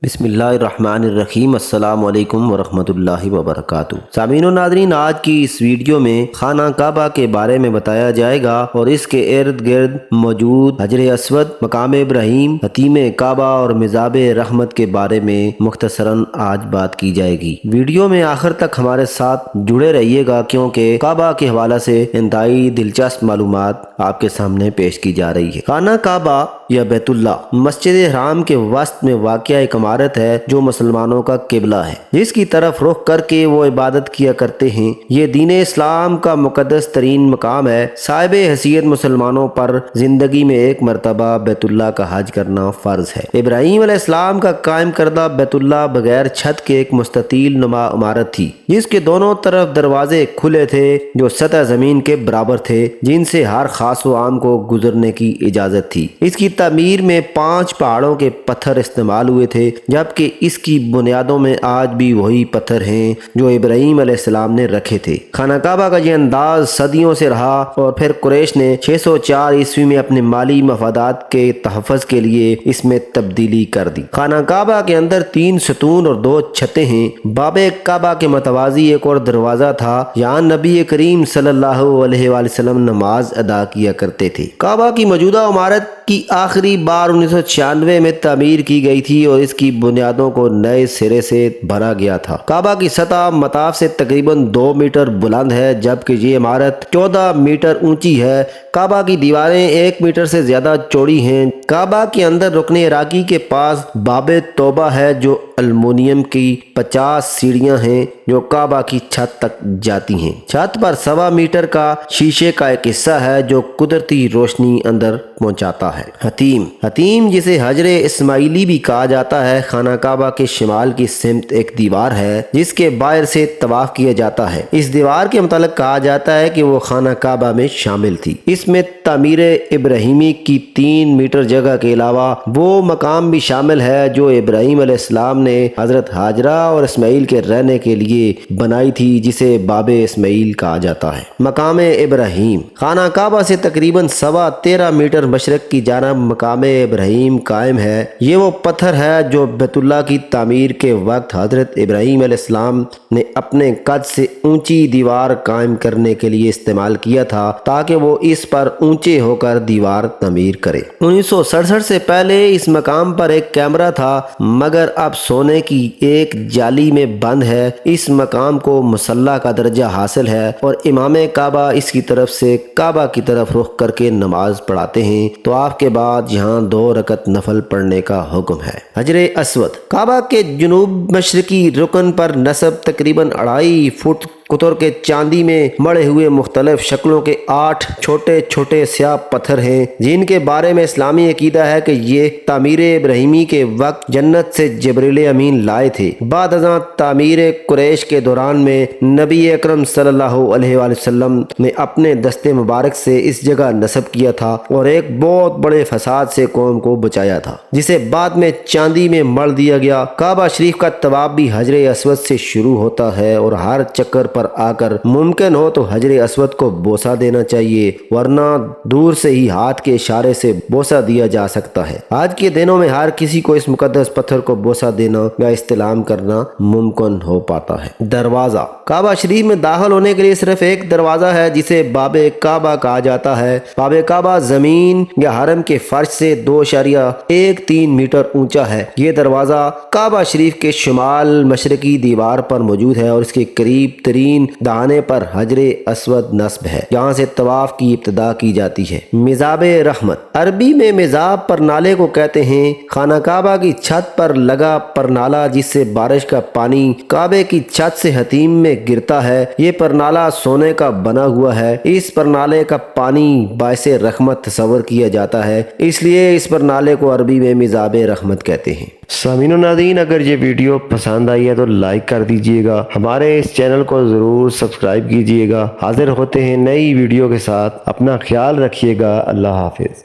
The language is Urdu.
بسم اللہ الرحمن الرحیم۔ السلام علیکم ورحمۃ اللہ وبرکاتہ۔ سامعین و ناظرین، آج کی اس ویڈیو میں خانہ کعبہ کے بارے میں بتایا جائے گا اور اس کے ارد گرد موجود حجر اسود، مقام ابراہیم، حتیم کعبہ اور مزاب رحمت کے بارے میں مختصراً آج بات کی جائے گی۔ ویڈیو میں آخر تک ہمارے ساتھ جڑے رہیے گا کیونکہ کعبہ کے حوالے سے انتہائی دلچسپ معلومات آپ کے سامنے پیش کی جا رہی ہے۔ خانہ کعبہ یا بیت اللہ مسجد حرام کے وسط میں واقع ایک عمارت ہے جو مسلمانوں کا قبلہ ہے، جس کی طرف رخ کر کے وہ عبادت کیا کرتے ہیں۔ یہ دین اسلام کا مقدس ترین مقام ہے۔ صاحب حیثیت مسلمانوں پر زندگی میں ایک مرتبہ بیت اللہ کا حج کرنا فرض ہے۔ ابراہیم علیہ السلام کا قائم کردہ بیت اللہ بغیر چھت کے ایک مستطیل نما عمارت تھی، جس کے دونوں طرف دروازے کھلے تھے جو سطح زمین کے برابر تھے، جن سے ہر خاص و عام کو گزرنے کی اجازت تھی۔ اس کی تعمیر میں 5 پہاڑوں کے پتھر استعمال ہوئے تھے، جبکہ اس کی بنیادوں میں آج بھی وہی پتھر ہیں جو ابراہیم علیہ السلام نے رکھے تھے۔ خانہ کعبہ کا یہ انداز صدیوں سے رہا اور پھر قریش نے 604 عیسوی میں اپنے مالی مفادات کے تحفظ کے لیے اس میں تبدیلی کر دی۔ خانہ کعبہ کے اندر 3 ستون اور 2 چھتیں ہیں۔ باب کعبہ کے متوازی ایک اور دروازہ تھا، یہاں نبی کریم صلی اللہ علیہ وآلہ وسلم نماز ادا کیا کرتے تھے۔ کعبہ کی موجودہ عمارت کی آخری بار 1996 میں تعمیر کی گئی تھی اور اس کی بنیادوں کو نئے سرے سے بھرا گیا تھا۔ کعبہ کی سطح مطاف سے تقریباً 2 میٹر بلند ہے، جبکہ یہ عمارت 14 میٹر اونچی ہے۔ کعبہ کی دیواریں 1 میٹر سے زیادہ چوڑی ہیں۔ کعبہ کے اندر رکن عراقی کے پاس باب توبہ ہے جو المونیم کی 50 سیڑھیاں ہیں جو کعبہ کی چھت تک جاتی ہیں۔ چھت پر 1.25 میٹر کا شیشے کا ایک حصہ ہے جو قدرتی روشنی اندر پہنچاتا ہے۔ حتیم جسے حجر اسماعیلی بھی کہا جاتا ہے، خانہ کعبہ کے شمال کی سمت ایک دیوار ہے جس کے باہر سے طواف کیا جاتا ہے۔ اس دیوار کے متعلق کہا جاتا ہے کہ وہ خانہ کعبہ میں شامل تھی۔ اس میں تعمیر ابراہیمی کی 3 میٹر جگہ کے علاوہ وہ مقام بھی شامل ہے جو ابراہیم علیہ السلام نے حضرت ہاجرہ اور اسماعیل کے رہنے کے لیے بنائی تھی، جسے باب اسماعیل کہا جاتا ہے۔ مقام ابراہیم خانہ کعبہ سے تقریباً 13.25 میٹر مشرق کی جانب مقام ابراہیم قائم ہے۔ یہ وہ پتھر ہے جو بیت اللہ کی تعمیر کے وقت حضرت ابراہیم علیہ السلام نے اپنے قد سے اونچی دیوار قائم کرنے کے لیے استعمال کیا تھا تاکہ وہ اس پر اونچے ہو کر دیوار تعمیر کرے۔ 1967 سے پہلے اس مقام پر ایک کیمرہ تھا، مگر اب سونے کی ایک جالی میں بند ہے۔ اس مقام کو مصلی کا درجہ حاصل ہے اور امام کعبہ اس کی طرف سے کعبہ کی طرف رخ کر کے نماز پڑھاتے ہیں۔ طواف کے بعد یہاں 2 رکعت نفل پڑھنے کا حکم ہے۔ حجر اسود کعبہ کے جنوب مشرقی رکن پر نصب تقریباً 2.5 فٹ قطر کے چاندی میں مڑے ہوئے مختلف شکلوں کے 8 چھوٹے چھوٹے سیاہ پتھر ہیں، جن کے بارے میں اسلامی عقیدہ ہے کہ یہ تعمیر ابراہیمی کے وقت جنت سے جبریل امین لائے تھے۔ بعد ازاں تعمیر قریش کے دوران میں نبی اکرم صلی اللہ علیہ وآلہ وسلم نے اپنے دست مبارک سے اس جگہ نصب کیا تھا اور ایک بہت بڑے فساد سے قوم کو بچایا تھا، جسے بعد میں چاندی میں مڑ دیا گیا۔ کعبہ شریف کا طواف بھی حجر اسود سے شروع ہوتا ہے اور ہر چکر پر آ کر ممکن ہو تو حجر اسود کو بوسہ دینا چاہیے، ورنہ دور سے ہی ہاتھ کے اشارے سے بوسہ دیا جا سکتا ہے۔ آج کے دنوں میں ہر کسی کو اس مقدس پتھر کو بوسہ دینا یا استلام کرنا ممکن ہو پاتا ہے۔ دروازہ کعبہ شریف میں داخل ہونے کے لیے صرف ایک دروازہ ہے جسے باب کعبہ کہا جاتا ہے۔ باب کعبہ زمین یا حرم کے فرش سے 2.13 میٹر اونچا ہے۔ یہ دروازہ کعبہ شریف کے شمال مشرقی دیوار پر موجود ہے اور اس کے قریب ترین دہانے پر حجر اسود نصب ہے، جہاں سے طواف کی ابتدا کی جاتی ہے۔ مزاب رحمت عربی میں مزاب پرنالے کو کہتے ہیں۔ خانہ کعبہ کی چھت پر لگا پرنالہ جس سے بارش کا پانی کعبے کی چھت سے حتیم میں گرتا ہے، یہ پرنالہ سونے کا بنا ہوا ہے۔ اس پرنالے کا پانی باعث رحمت تصور کیا جاتا ہے، اس لیے اس پرنالے کو عربی میں مزاب رحمت کہتے ہیں۔ سامعین و ناظرین، اگر یہ ویڈیو پسند آئی ہے تو لائک کر دیجئے گا، ہمارے اس چینل کو ضرور سبسکرائب کیجئے گا۔ حاضر ہوتے ہیں نئی ویڈیو کے ساتھ، اپنا خیال رکھیے گا۔ اللہ حافظ۔